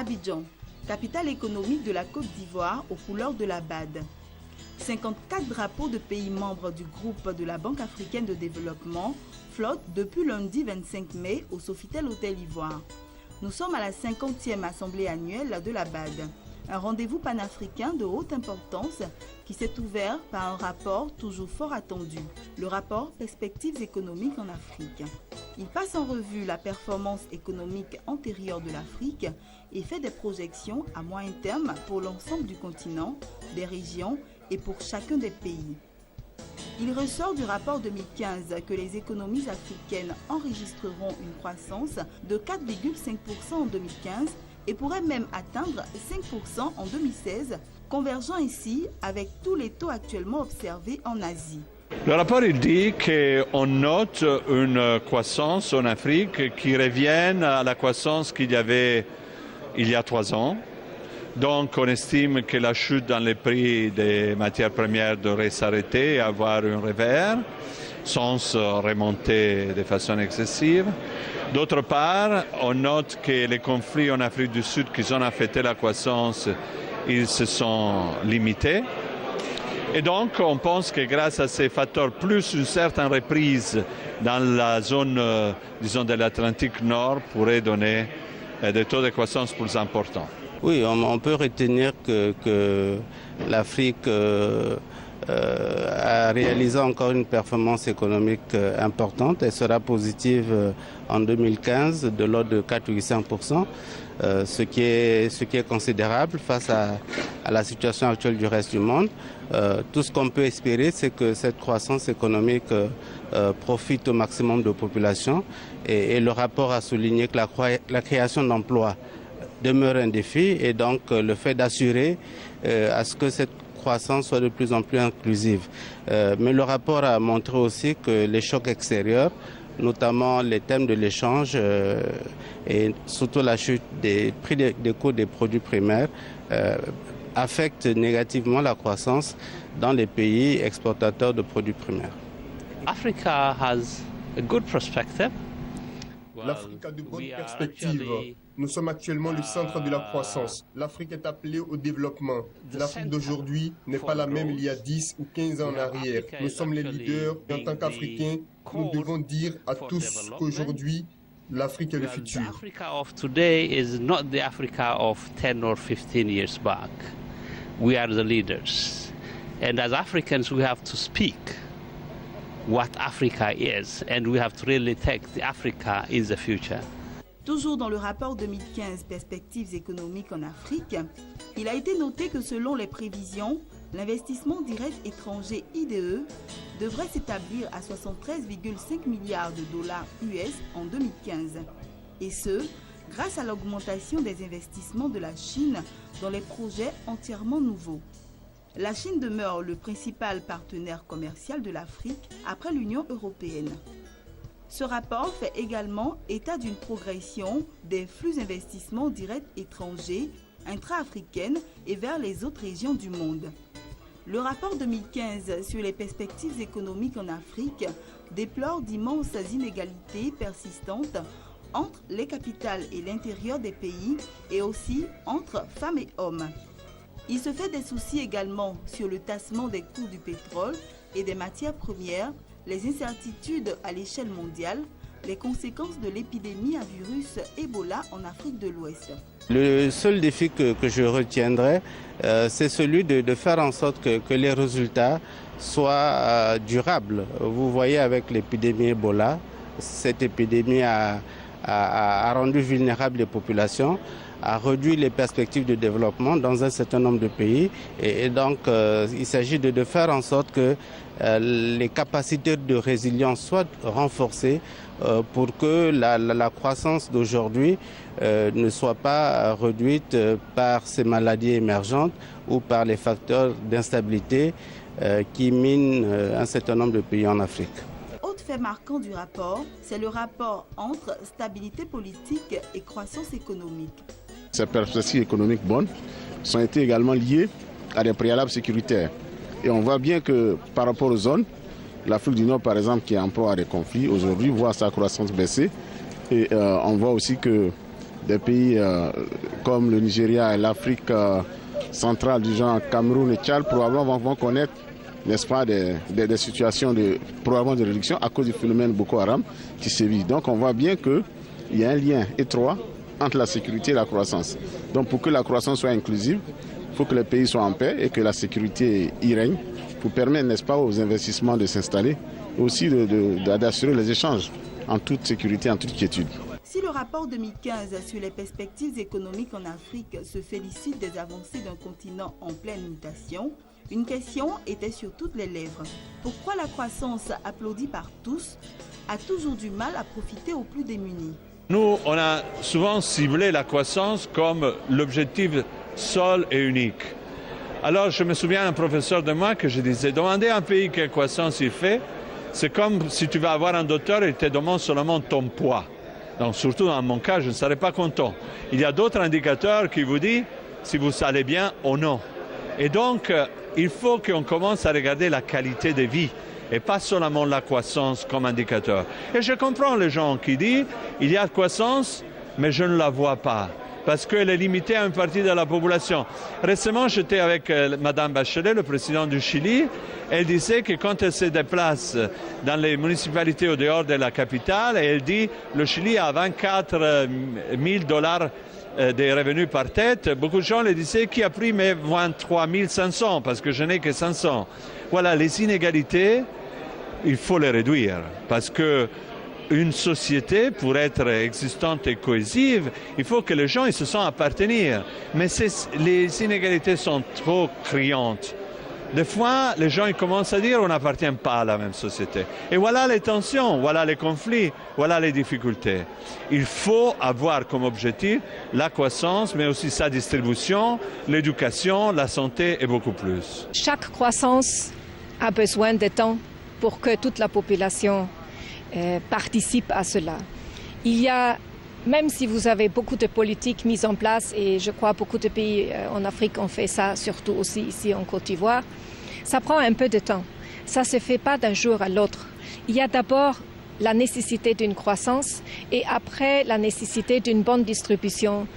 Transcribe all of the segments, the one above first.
Abidjan, capitale économique de la Côte d'Ivoire aux couleurs de la BAD. 54 drapeaux de pays membres du groupe de la Banque africaine de développement flottent depuis lundi 25 mai au Sofitel Hôtel Ivoire. Nous sommes à la 50e assemblée annuelle de la BAD, un rendez-vous panafricain de haute importance qui s'est ouvert par un rapport toujours fort attendu, le rapport Perspectives économiques en Afrique. Il passe en revue la performance économique antérieure de l'Afrique et fait des projections à moyen terme pour l'ensemble du continent, des régions et pour chacun des pays. Il ressort du rapport 2015 que les économies africaines enregistreront une croissance de 4,5% en 2015 et pourraient même atteindre 5% en 2016, convergeant ainsi avec tous les taux actuellement observés en Asie. Le rapport il dit qu'on note une croissance en Afrique qui revient à la croissance qu'il y avait il y a 3 ans. Donc on estime que la chute dans les prix des matières premières devrait s'arrêter et avoir un revers sans se remonter de façon excessive. D'autre part, on note que les conflits en Afrique du Sud qui ont affecté la croissance, ils se sont limités. Et donc on pense que grâce à ces facteurs, plus une certaine reprise dans la zone, disons, de l'Atlantique Nord pourrait donner des taux de croissance plus importants. Oui, on peut retenir que l'Afrique a réalisé encore une performance économique importante et sera positive en 2015 de l'ordre de 4,5%, ce qui est considérable face à la situation actuelle du reste du monde. Tout ce qu'on peut espérer, c'est que cette croissance économique profite au maximum de la population et le rapport a souligné que la création d'emplois demeure un défi et donc le fait d'assurer à ce que cette croissance soit de plus en plus inclusive. Mais le rapport a montré aussi que les chocs extérieurs, notamment les thèmes de l'échange et surtout la chute des prix des coûts des produits primaires, affectent négativement la croissance dans les pays exportateurs de produits primaires. Africa has a good perspective. L'Afrique a de bonnes perspectives. Nous sommes actuellement le centre de la croissance. L'Afrique est appelée au développement. L'Afrique d'aujourd'hui n'est pas la même il y a 10 ou 15 ans en arrière. Nous sommes les leaders et en tant qu'Africains, nous devons dire à tous qu'aujourd'hui, l'Afrique est le futur. Africa of today is not the Africa of 10 or 15 years back. We are the leaders. And as Africans, we have to speak what Africa is, and we have to really take the Africa is the future. Toujours dans le rapport 2015 Perspectives économiques en Afrique, il a été noté que selon les prévisions, l'investissement direct étranger IDE devrait s'établir à 73,5 milliards de dollars US en 2015. Et ce, grâce à l'augmentation des investissements de la Chine dans les projets entièrement nouveaux. La Chine demeure le principal partenaire commercial de l'Afrique après l'Union européenne. Ce rapport fait également état d'une progression des flux d'investissements directs étrangers, intra-africaines et vers les autres régions du monde. Le rapport 2015 sur les perspectives économiques en Afrique déplore d'immenses inégalités persistantes entre les capitales et l'intérieur des pays et aussi entre femmes et hommes. Il se fait des soucis également sur le tassement des coûts du pétrole et des matières premières, les incertitudes à l'échelle mondiale, les conséquences de l'épidémie à virus Ebola en Afrique de l'Ouest. Le seul défi que je retiendrai, c'est celui de faire en sorte que les résultats soient durables. Vous voyez avec l'épidémie Ebola, cette épidémie a rendu vulnérables les populations, a réduit les perspectives de développement dans un certain nombre de pays et donc il s'agit de faire en sorte que les capacités de résilience soient renforcées pour que la croissance d'aujourd'hui ne soit pas réduite par ces maladies émergentes ou par les facteurs d'instabilité qui minent un certain nombre de pays en Afrique. Autre fait marquant du rapport, c'est le rapport entre stabilité politique et croissance économique. Ces perspectives économiques bonnes sont été également liées à des préalables sécuritaires. Et on voit bien que par rapport aux zones, l'Afrique du Nord par exemple qui est en proie à des conflits, aujourd'hui voit sa croissance baisser. Et on voit aussi que des pays comme le Nigeria et l'Afrique centrale du genre Cameroun et Tchad probablement vont connaître, n'est-ce pas, des situations probablement de réduction à cause du phénomène Boko Haram qui sévit. Donc on voit bien qu'il y a un lien étroit entre la sécurité et la croissance. Donc pour que la croissance soit inclusive, il faut que les pays soient en paix et que la sécurité y règne pour permettre, n'est-ce pas, aux investissements de s'installer, aussi d'assurer les échanges en toute sécurité, en toute quiétude. Si le rapport 2015 sur les perspectives économiques en Afrique se félicite des avancées d'un continent en pleine mutation, une question était sur toutes les lèvres. Pourquoi la croissance applaudie par tous a toujours du mal à profiter aux plus démunis? Nous, on a souvent ciblé la croissance comme l'objectif seul et unique. Alors, je me souviens d'un professeur de moi que je disais, demandez à un pays quelle croissance il fait, c'est comme si tu vas avoir un docteur et il te demande seulement ton poids. Donc, surtout dans mon cas, je ne serais pas content. Il y a d'autres indicateurs qui vous disent si vous allez bien ou non. Et donc, il faut qu'on commence à regarder la qualité de vie et pas seulement la croissance comme indicateur. Et je comprends les gens qui disent il y a croissance, mais je ne la vois pas, parce qu'elle est limitée à une partie de la population. Récemment, j'étais avec Mme Bachelet, le président du Chili. Elle disait que quand elle se déplace dans les municipalités au dehors de la capitale, elle dit le Chili a 24 000 dollars des revenus par tête. Beaucoup de gens lui disaient qui a pris mes 23 500 parce que je n'ai que 500. Voilà, les inégalités, il faut les réduire parce que une société, pour être existante et cohésive, il faut que les gens ils se sentent appartenir. Mais les inégalités sont trop criantes. Des fois, les gens ils commencent à dire on n'appartient pas à la même société. Et voilà les tensions, voilà les conflits, voilà les difficultés. Il faut avoir comme objectif la croissance, mais aussi sa distribution, l'éducation, la santé et beaucoup plus. Chaque croissance a besoin de temps pour que toute la population participe à cela. Il y a, même si vous avez beaucoup de politiques mises en place, et je crois beaucoup de pays en Afrique ont fait ça, surtout aussi ici en Côte d'Ivoire, ça prend un peu de temps. Ça ne se fait pas d'un jour à l'autre. Il y a d'abord la nécessité d'une croissance et après la nécessité d'une bonne distribution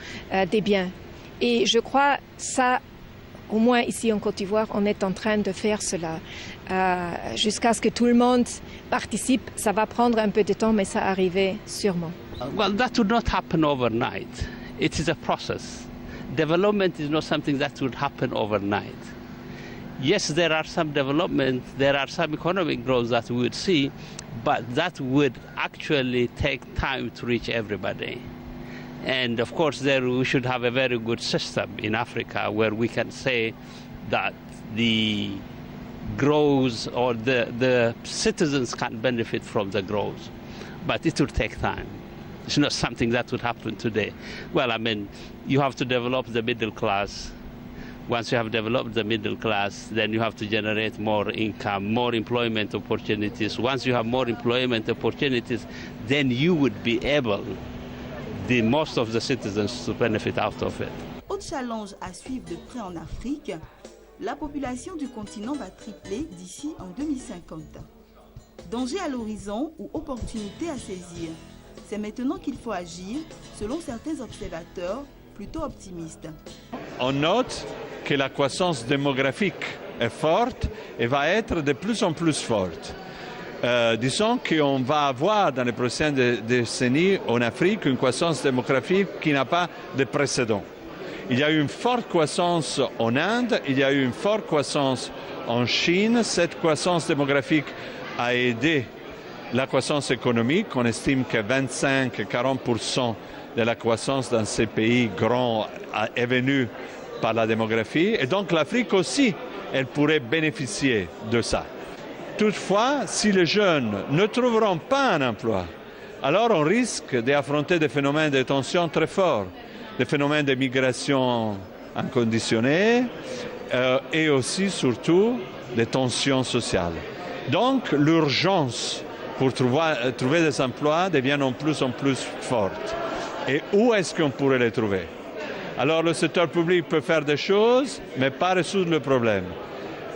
des biens. Et je crois ça, au moins ici en Côte d'Ivoire, on est en train de faire cela. Jusqu'à ce que tout le monde participe, ça va prendre un peu de temps, mais ça arriver sûrement. Well, that would not happen overnight. It is a process. Development is not something that would happen overnight. Yes, there are some development, there are some economic growth that we would see, but that would actually take time to reach everybody. And of course, there we should have a very good system in Africa where we can say that the growth or the citizens can benefit from the growth. But it will take time. It's not something that would happen today. Well, I mean, you have to develop the middle class. Once you have developed the middle class, then you have to generate more income, more employment opportunities. Once you have more employment opportunities, then you would be able, most of the citizens, to benefit out of it. Autre challenge à suivre de près en Afrique, la population du continent va tripler d'ici en 2050. Danger à l'horizon ou opportunité à saisir. C'est maintenant qu'il faut agir, selon certains observateurs plutôt optimistes. On note que la croissance démographique est forte et va être de plus en plus forte. Disons qu'on va avoir dans les prochaines décennies en Afrique une croissance démographique qui n'a pas de précédent. Il y a eu une forte croissance en Inde, il y a eu une forte croissance en Chine. Cette croissance démographique a aidé la croissance économique. On estime que 25-40% de la croissance dans ces pays grands est venue par la démographie. Et donc l'Afrique aussi, elle pourrait bénéficier de ça. Toutefois, si les jeunes ne trouveront pas un emploi, alors on risque d'affronter des phénomènes de tension très forts, des phénomènes de migration inconditionnée et aussi, surtout, des tensions sociales. Donc, l'urgence pour trouver des emplois devient de plus en plus forte. Et où est-ce qu'on pourrait les trouver? Alors, le secteur public peut faire des choses, mais pas résoudre le problème.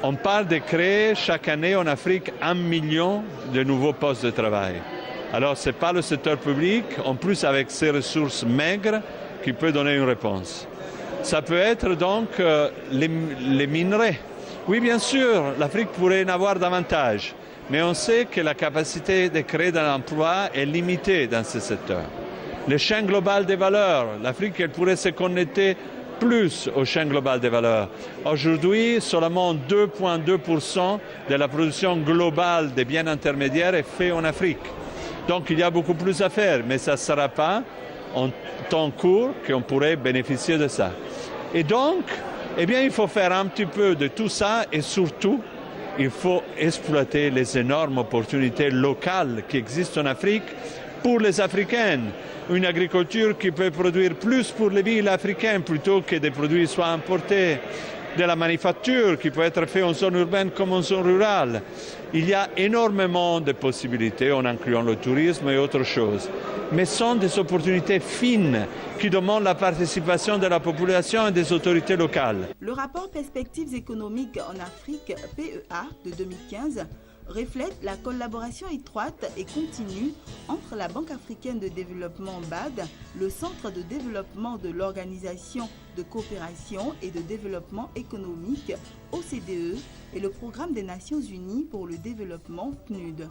On parle de créer chaque année en Afrique 1 million de nouveaux postes de travail. Alors ce n'est pas le secteur public, en plus avec ses ressources maigres, qui peut donner une réponse. Ça peut être donc les minerais. Oui, bien sûr, l'Afrique pourrait en avoir davantage, mais on sait que la capacité de créer de l'emploi est limitée dans ce secteur. Le chaîne global des valeurs, l'Afrique elle pourrait se connecter plus au chaîne global des valeurs. Aujourd'hui, seulement 2,2% de la production globale des biens intermédiaires est faite en Afrique. Donc il y a beaucoup plus à faire, mais ça ne sera pas en temps court qu'on pourrait bénéficier de ça. Et donc, eh bien, il faut faire un petit peu de tout ça et surtout, il faut exploiter les énormes opportunités locales qui existent en Afrique pour les Africaines. Une agriculture qui peut produire plus pour les villes africaines plutôt que des produits soient importés. De la manufacture qui peut être faite en zone urbaine comme en zone rurale. Il y a énormément de possibilités en incluant le tourisme et autres choses. Mais ce sont des opportunités fines qui demandent la participation de la population et des autorités locales. Le rapport Perspectives économiques en Afrique, PEA, de 2015, reflète la collaboration étroite et continue entre la Banque africaine de développement BAD, le Centre de développement de l'Organisation de coopération et de développement économique, OCDE, et le Programme des Nations Unies pour le développement, PNUD.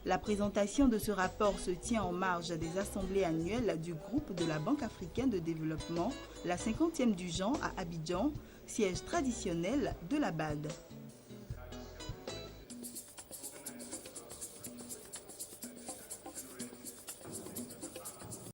La présentation de ce rapport se tient en marge des assemblées annuelles du groupe de la Banque africaine de développement, la 50e du genre à Abidjan, siège traditionnel de la BAD.